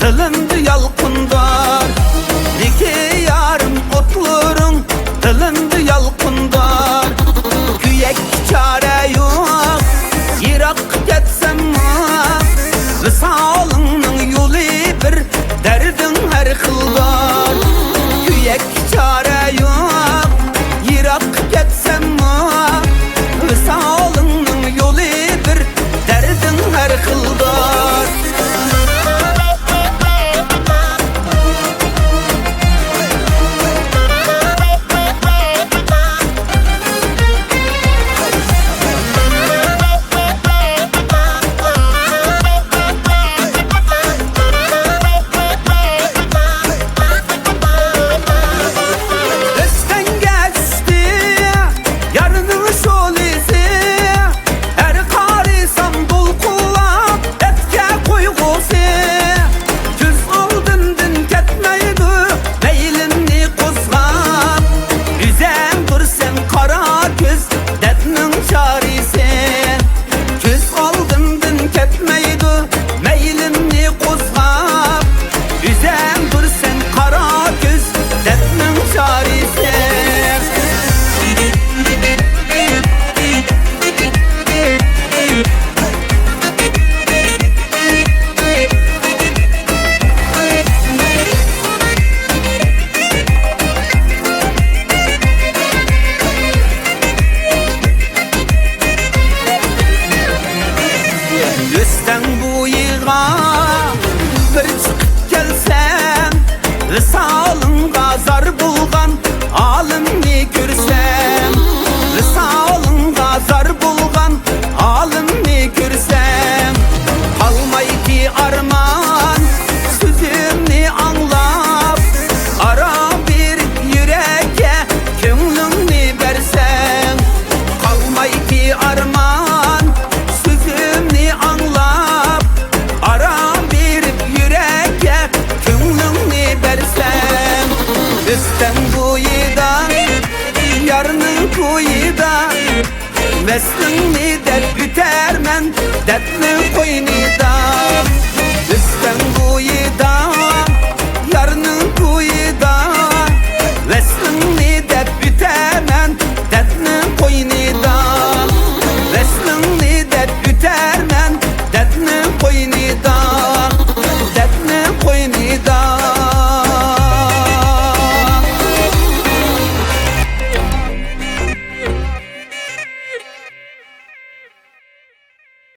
Tılındı yalqındar Niki yarım otluğun Tılındı yalqındar Kuyek çare yok Yirak getsem Visalının yolu bir Derdin her kıldar Kuyek çare yok Yirak getsem Visalının yolu bir Derdin her kıldar Üstten bu yığa bir çıkıp gelsem Visalın gazar bulgan alimni görsem Visalın gazar bulgan alimni görsem Kalmay ki arman sözümni anlap Ara bir yüreğe könlümni versem Kalmay ki arman sözümni anlap Ara bir yüreğe könlümni versem Üstten bu yıda yarının kuyuda Veslini dert bitermen dertli koyun